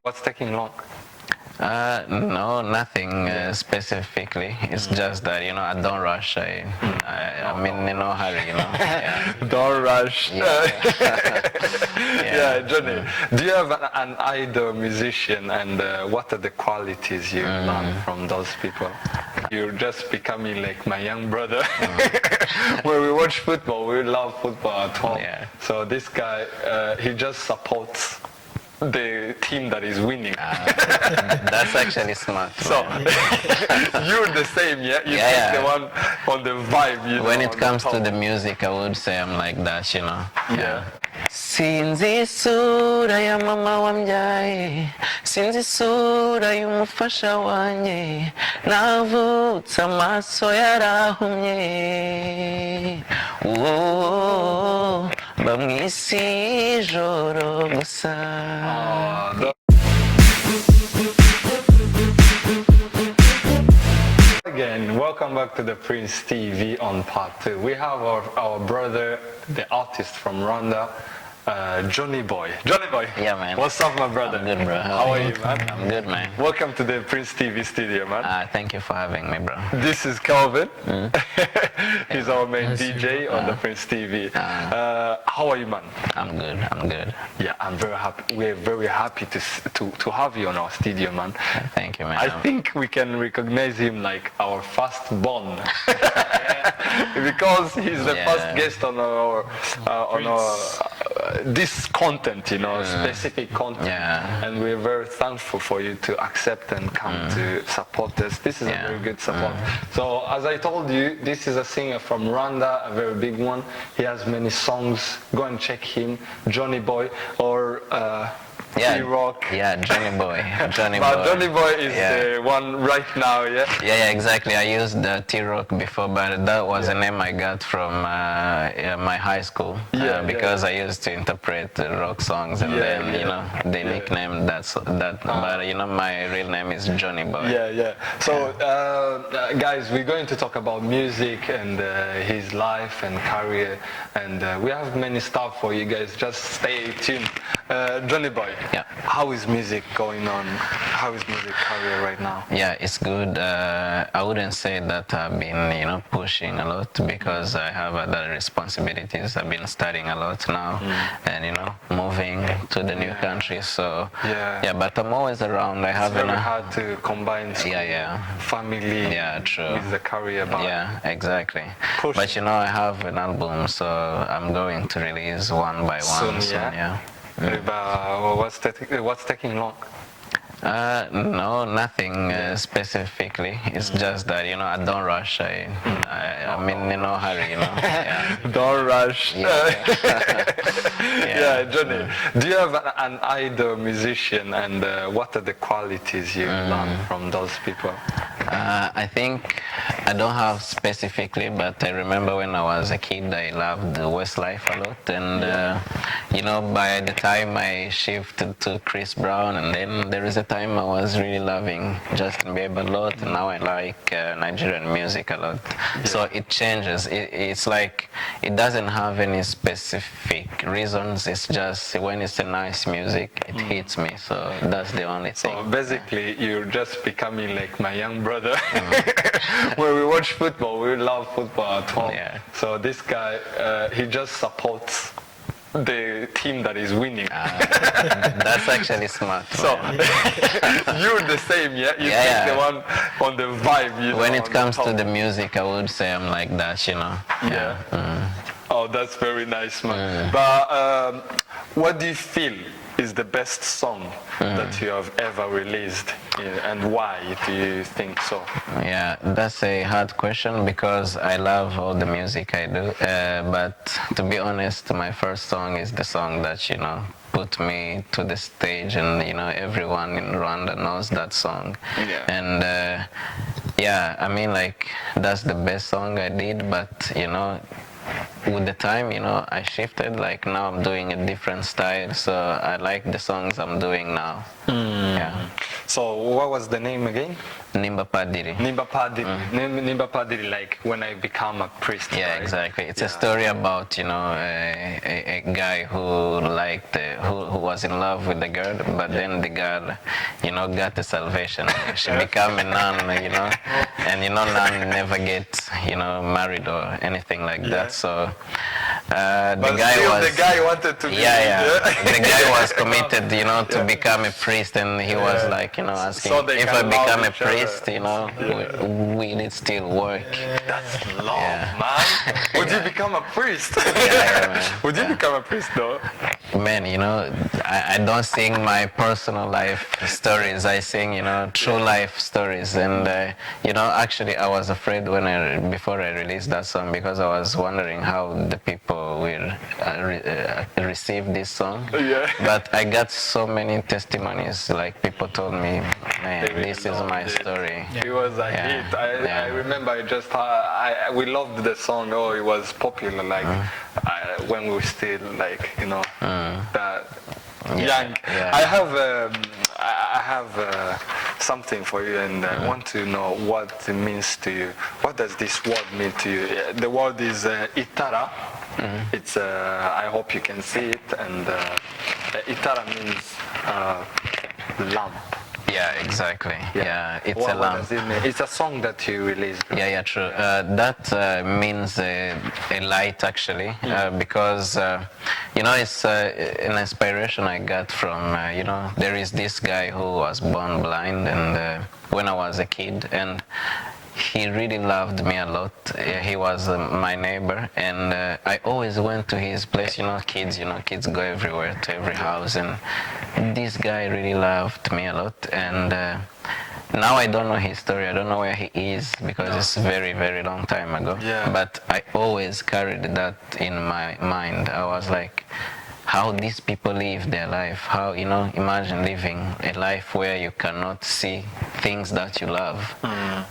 What's taking long? No, nothing specifically. It's just that I don't rush. I'm in no hurry. Yeah. Don't rush. Yeah. Yeah, Joni. Do you have an idol musician, and what are the qualities you learn from those people? You're just becoming like my young brother. When we watch football, we love football at home. Yeah. So this guy, he just supports the team that is winning. That's actually smart. So you're the same, yeah? You take the one on the vibe, When it comes to the music, I would say I'm like that, Yeah. Sinzi isura ya mama wambyaye, sinzi isura y'umufasha wanjye, navutse amaso yarahumye, mba mw'isi y'ijoro gusa. Again, welcome back to the Prince TV on part 2. We have our brother, the artist from Rwanda, Joni Boy. Joni Boy. Yeah, man. What's up, my brother? I'm good, bro. How are you, man? I'm good, man. Welcome to the Prince TV studio, man. Thank you for having me, bro. This is Calvin. He's our main DJ on the Prince TV. How are you, man? I'm good. I'm good. Yeah, I'm very happy. We're very happy to have you on our studio, man. Thank you, man. I think we can recognize him like our firstborn because he's the first guest on our this content, specific content. Yeah. And we're very thankful for you to accept and come to support us. This is a very good support. So as I told you, this is a singer from Rwanda, a very big one. He has many songs. Go and check him, Joni Boy or T-Rock. Yeah, Joni Boy. Joni But Boy. Joni Boy is the one right now, yeah? Yeah, exactly. I used T-Rock before, but that was a name I got from my high school because I used to interpret rock songs, and they nicknamed that. But my real name is Joni Boy. Yeah. So, guys, we're going to talk about music and his life and career, and we have many stuff for you guys. Just stay tuned. Joni Boy. Yeah. How is music going on? How is music career right now? Yeah, it's good. I wouldn't say that I've been, pushing a lot because I have other responsibilities. I've been studying a lot now, and moving to the new country. So but I'm always around. I have very hard to combine school, family, with the career. Yeah, exactly. But I have an album, so I'm going to release one by one soon. What's taking long? No, nothing specifically. It's just that I don't rush. I'm in no hurry. Yeah. Don't rush. Yeah. Joni. Do you have an idol musician, and what are the qualities you learn from those people? I think I don't have specifically, but I remember when I was a kid, I loved Westlife a lot, and by the time I shifted to Chris Brown, and then there is a time I was really loving Justin Bieber a lot, and now I like Nigerian music a lot. So it changes. It's like it doesn't have any specific reasons. It's just when it's a nice music, it hits me. So that's the only thing. So basically, you're just becoming like my young brother. When we watch football, we love football at home. Yeah. So this guy, he just supports the team that is winning. That's actually smart. So you're the same, yeah? You take the one on the vibe, When it comes to the music, I would say I'm like that, Yeah. Oh, that's very nice, man. But what do you feel is the best song that you have ever released, and why do you think so? Yeah, that's a hard question because I love all the music I do, but to be honest, my first song is the song that put me to the stage, and everyone in Rwanda knows that song. And that's the best song I did, but with the time, I shifted. Like now I'm doing a different style, so I like the songs I'm doing now. Yeah. So what was the name again? Nimba Padiri. Nimba Padiri. Nimba Padiri, like when I become a priest. Yeah, right? exactly. It's a story about, you know, a guy who liked, who was in love with the girl, but then the girl, you know, got the salvation. She became a nun, you know, and you know, nun never gets, you know, married or anything like that. So the guy wanted to be. The guy was committed, you know, to become a priest, and he was like, you know, asking if I become a priest, you know, will it still work? That's love, man. Would you become a priest? Man. Would you become a priest, though? Man, you know, I don't sing my personal life stories. I sing, you know, true life stories. And you know, actually, I was afraid before I released that song, because I was wondering how the people will receive this song. Yeah. But I got so many testimonies. Like, people told me, man, this is my story. It was a hit. I remember we loved the song. Oh, it was popular. Like when we were still like, you know, that young. Yeah. I have something for you, and I want to know what it means to you. What does this word mean to you? The word is itala. It's I hope you can see it, and itala means lamp. Yeah, exactly. Yeah, it's What a lamp. does it mean? It's a song that you released. Yeah, true. That means a light, actually, because you know, it's an inspiration I got from you know, there is this guy who was born blind, and when I was a kid, and he really loved me a lot. He was my neighbor, and I always went to his place. You know, kids go everywhere, to every house, and this guy really loved me a lot. And now I don't know his story. I don't know where he is, because it's very, very long time ago. Yeah. But I always carried that in my mind. I was like, how these people live their life. How, you know, imagine living a life where you cannot see things that you love,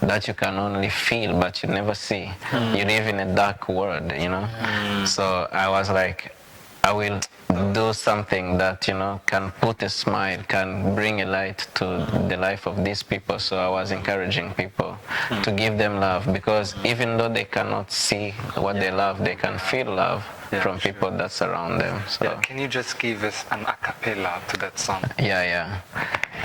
that you can only feel but you never see. You live in a dark world, you know. So I was like, I will do something that, you know, can put a smile, can bring a light to the life of these people. So I was encouraging people to give them love, because even though they cannot see what they love, they can feel love from people that surround them. So can you just give us an a cappella to that song? Yeah.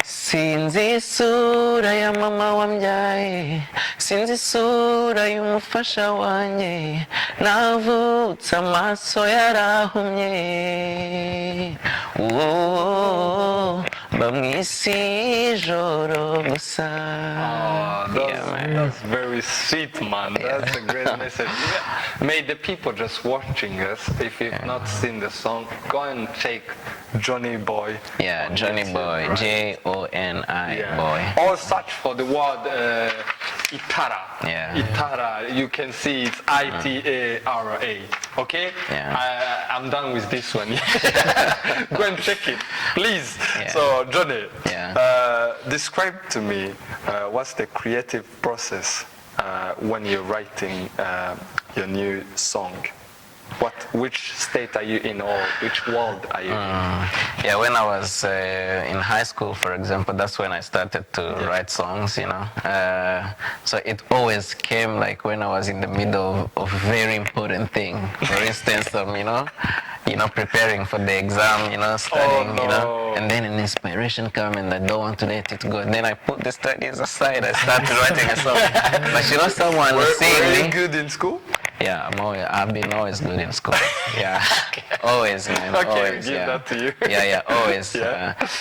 Sinzi sura ya mama wambyaye, sinzi sura y'umufasha wanjye, navutse amaso yarahumye, mba mw'isi ijoro gusa. That's very sweet, man. That's a great message. May the people just watching us, if you've not seen the song, go and check Joni Boy. Yeah, Joni Boy, right? Joni Boy. Or search for the word itara. Yeah. Itara, you can see it's I-T-A-R-A. Okay? Yeah. I'm done with this one. Go and check it, please. Yeah. So, Joni, describe to me what's the creative process when you're writing your new song. Which state are you in, or which world are you in? Yeah, when I was in high school, for example, that's when I started to write songs, you know. So it always came like when I was in the middle of a very important thing. For instance, you know, preparing for the exam, you know, studying, you know, and then an inspiration comes and I don't want to let it go. And then I put the studies aside, I started writing a song. But you know, someone was saying, were you good in school? Yeah, I've been always good in school. Yeah, always, man. Okay, always, give that to you. Yeah, always.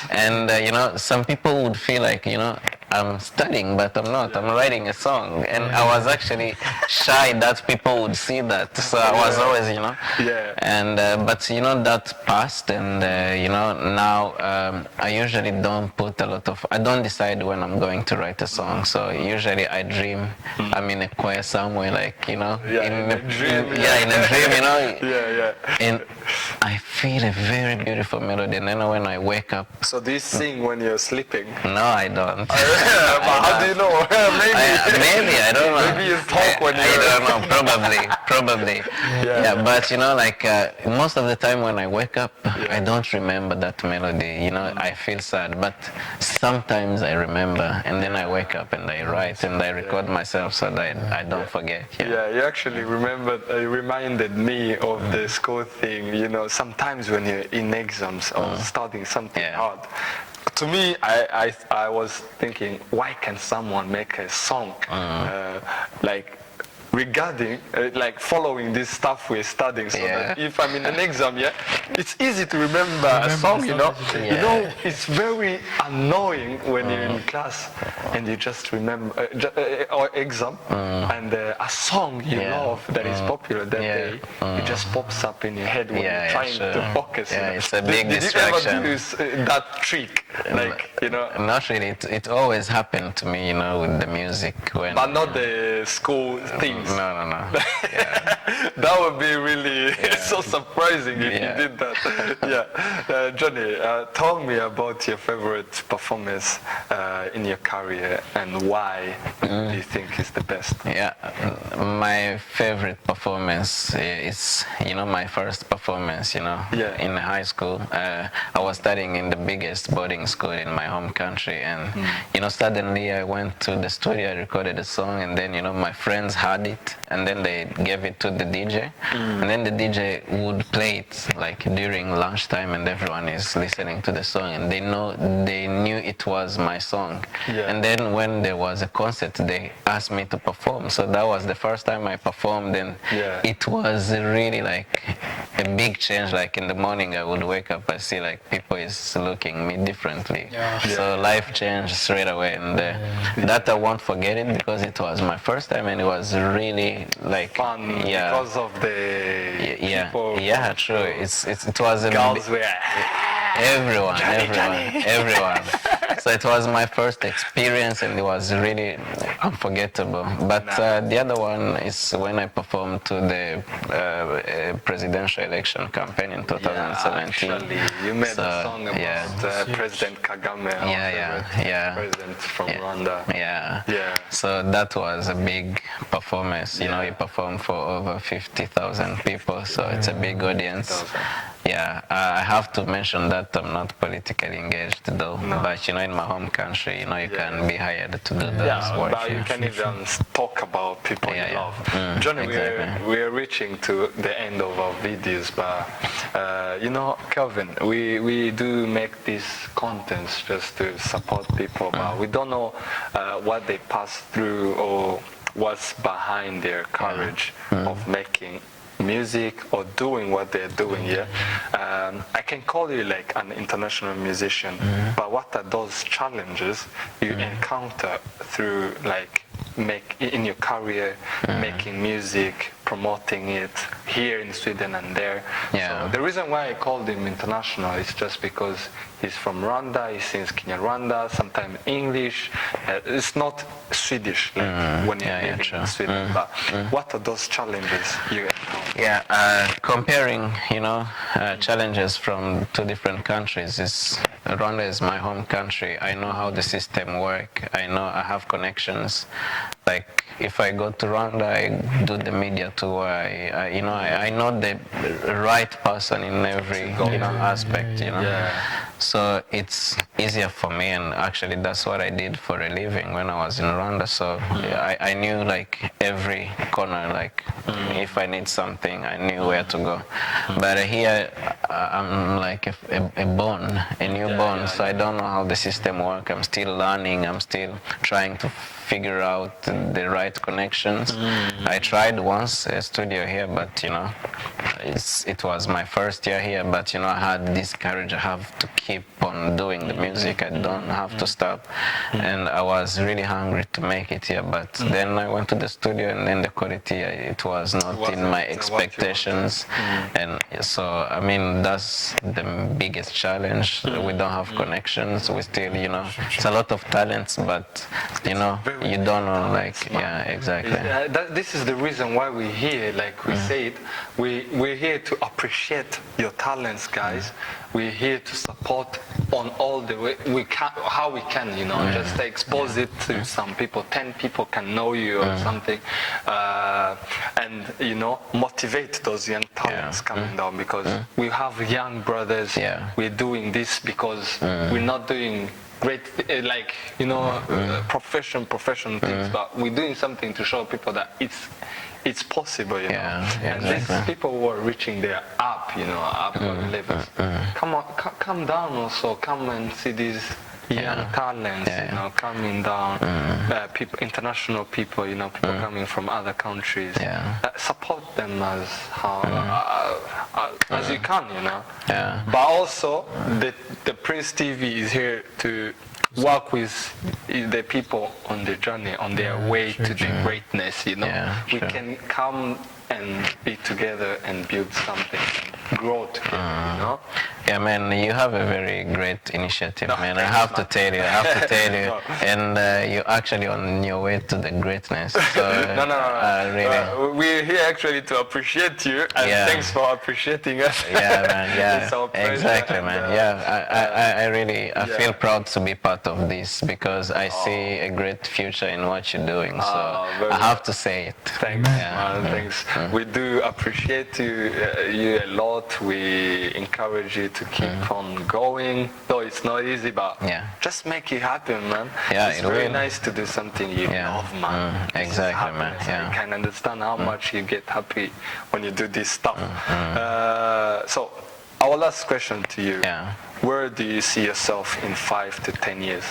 And you know, some people would feel like, you know, I'm studying, but I'm not. I'm writing a song, and I was actually shy that people would see that. So I was always, you know. Yeah. And but you know, that passed, and you know, now I usually don't put a lot of. I don't decide when I'm going to write a song. So usually I dream. I'm in a choir somewhere, like, you know, in a dream, you know. Yeah. And I feel a very beautiful melody, and then when I wake up. So do you sing when you're sleeping? No, I don't. But how do you know? Maybe I don't know. Maybe you talk when you. I don't know. Probably. Yeah, but like most of the time when I wake up, I don't remember that melody. I feel sad, but sometimes I remember, and then I wake up and I write and I record myself so that I don't forget. Yeah, you actually reminded me of the school thing. Sometimes when you're in exams or studying something hard, to me, I was thinking, why can someone make a song like regarding following this stuff we're studying, so that if I'm in an exam, it's easy to remember a song. It's very annoying when you're in class and you just remember or exam and a song you love that is popular that day, it just pops up in your head when you're trying to focus. It's a big distraction. Did you ever do that trick? Not really. It always happened to me, with the music. But not the school things. No. That would be really so surprising if you did that. Joni, tell me about your favorite performance in your career and why do you think is the best? My favorite performance is, my first performance, in high school. I was studying in the biggest boarding school in my home country, and suddenly I went to the studio, I recorded a song, and then my friends had it, and then they gave it to the DJ, and then the DJ would play it like during lunchtime, and everyone is listening to the song, and they knew it was my song. And then when there was a concert, they asked me to perform, so that was the first time I performed, and it was really like a big change. Like in the morning I would wake up, I see like people is looking me differently. So life changed straight away, and that I won't forget it because it was my first time, and it was really like fun because of the people. True. It was girls were everyone. So it was my first experience, and it was really unforgettable. But the other one is when I performed to the presidential election campaign in 2017. Actually, you made a song about President Kagame, president from Rwanda. So that was a big performance. He performed for over 50,000 people, so it's a big audience. I have to mention that I'm not politically engaged though, but in my home country, you can be hired to do those work. But you can even talk about people you love. Joni, exactly. we're reaching to the end of our videos, but Kelvin, we do make these contents just to support people, but we don't know what they pass through or what's behind their courage of making music or doing what they're doing here. I can call you like an international musician, but what are those challenges you encounter through like in your career, making music, promoting it here in Sweden and there? So the reason why I called him international is just because he's from Rwanda, he sings Kinyarwanda, sometimes English. It's not Swedish like when you're living in Sweden. But what are those challenges you encounter? Comparing, challenges from two different countries is Rwanda is my home country. I know how the system works. I know I have connections. Like if I go to Rwanda, I do the media tour. I know the right person in every aspect. So it's easier for me, and actually that's what I did for a living when I was in Rwanda. So I knew like every corner. Like if I need something, I knew where to go. But here I'm like a newborn, so I don't know how the system works. I'm still learning. I'm still trying to figure out the right connections. I tried once a studio here, but it was my first year here, but I had this courage. I have to keep on doing the music. I don't have to stop, and I was really hungry to make it here, but then I went to the studio, and then the quality, it was not in my expectations, and so I mean that's the biggest challenge. We don't have connections. We still, it's a lot of talents, but you don't know, like, talents, man. yeah, exactly. This is the reason why we're here. Like we said, we're here to appreciate your talents, guys. We're here to support on all the way how we can, you know, just expose it to some people. 10 people can know you or something, and you know, motivate those young talents coming down, because we have young brothers. We're doing this because we're not doing great, like, you know, profession things, but we're doing something to show people that it's possible, you know. And exactly. these people who are reaching their up levels. Come on, come down also. Come and see these young talents, you know, coming down. People, international people, you know, people coming from other countries. Support them as as you can, you know. But also, the Prince TV is here to work with the people on the journey, on their way to the greatness, you know. We can come and be together and build something, grow together, you know. Yeah, man, you have a very great initiative, man. I have to tell you, and you're actually on your way to the greatness. So, no. Really. We're here actually to appreciate you, and thanks for appreciating us. Yeah, man, yeah, It's our pleasure. exactly, man. I really feel proud to be part of this, because I see a great future in what you're doing. So I have to say it. Thanks, man. Thanks. We do appreciate you a lot. We encourage you to keep on going, though it's not easy, but just make it happen, man. It's very nice to do something you love, man. Exactly, man. I can understand how much you get happy when you do this stuff. So our last question to you, where do you see yourself in 5 to 10 years?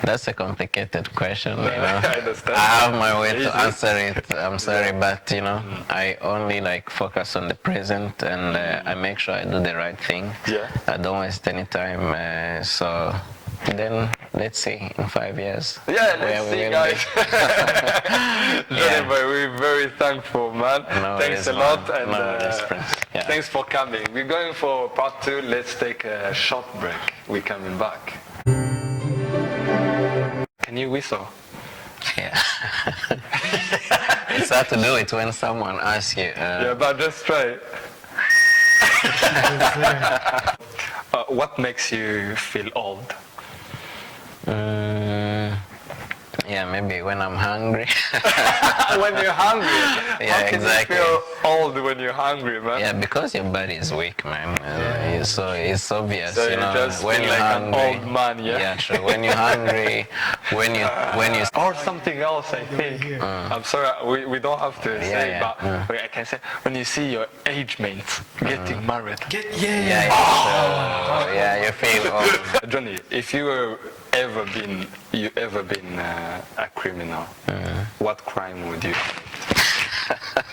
That's a complicated question, you know. I understand. I have my way to answer it. I'm sorry, but you know, I only like focus on the present, and I make sure I do the right thing. I don't waste any time. So then let's see in 5 years. Let's see, guys. Joni Boy, we're very thankful, man. Thanks a lot, and thanks for coming. We're going for part 2. Let's take a short break. We're coming back. Can you whistle? Yeah. It's hard to do it when someone asks you. But just try. What makes you feel old? Yeah, maybe when I'm hungry. When you're hungry? How can exactly. you feel old when you're hungry, man? Yeah, because your body is weak, man. So it's obvious, so you know. Just when you're like hungry, an old man, Yeah, sure. When you're hungry, when you or something else, I think. I'm sorry, we don't have to say, but I can say when you see your age mates getting married. Sure. Yeah, you feel old. Joni, if you ever been a criminal, what crime would you commit?